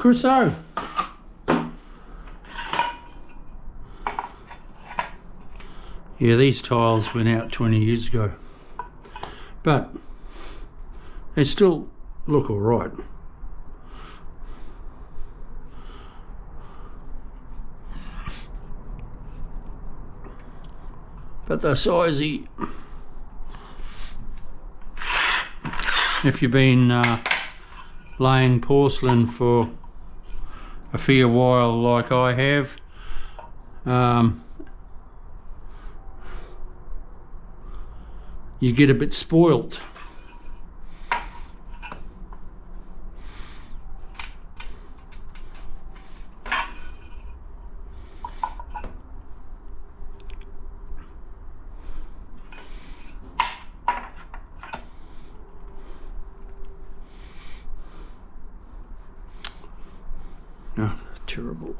Chris-O. Yeah, these tiles went out 20 years ago, but they still look all right. But they're sizey. If you've been laying porcelain for a fair while like I have, you get a bit spoilt. Oh, terrible.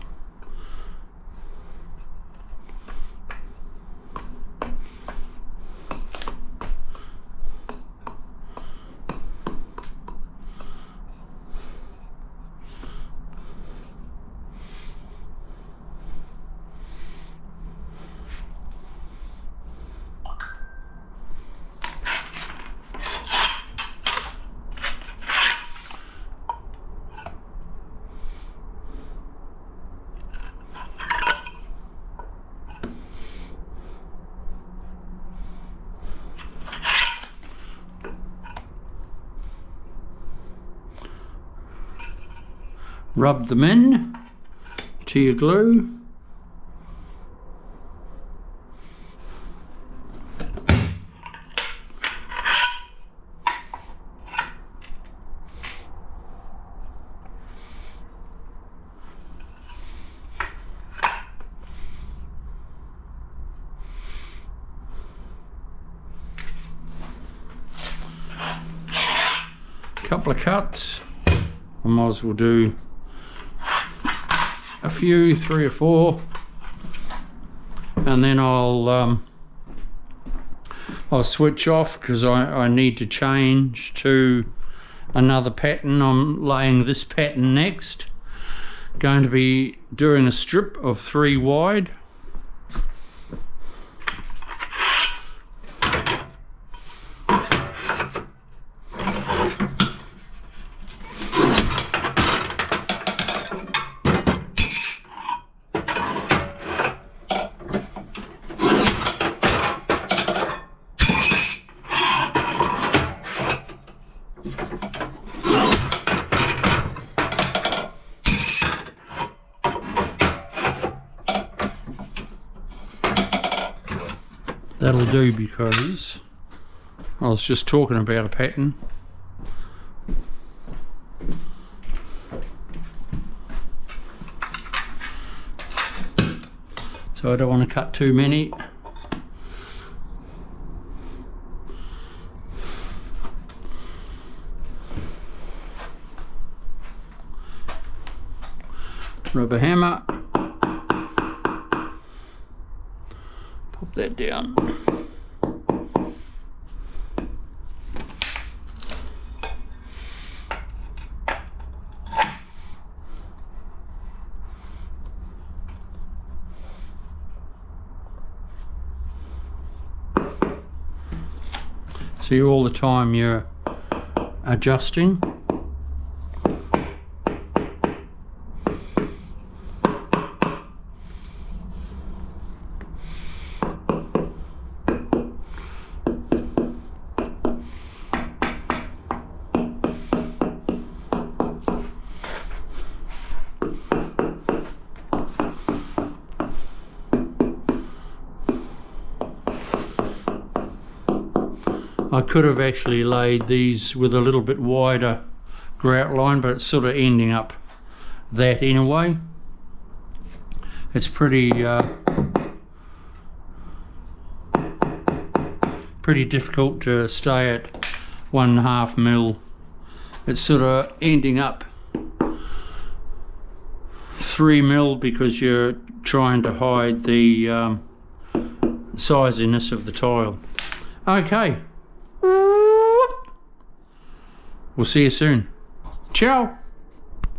Rub them in to your glue. Couple of cuts. I might as well do a few, 3 or 4, and then I'll switch off because I need to change to another pattern. I'm laying this pattern next. Going to be doing a strip of 3 wide. That'll do, because I was just talking about a pattern. So I don't want to cut too many. Rubber hammer. Pop that down. See, all the time you're adjusting. I could have actually laid these with a little bit wider grout line, but it's sort of ending up that anyway. It's pretty difficult to stay at 1.5 mil. It's sort of ending up 3 mil because you're trying to hide the siziness of the tile. Okay. We'll see you soon. Ciao.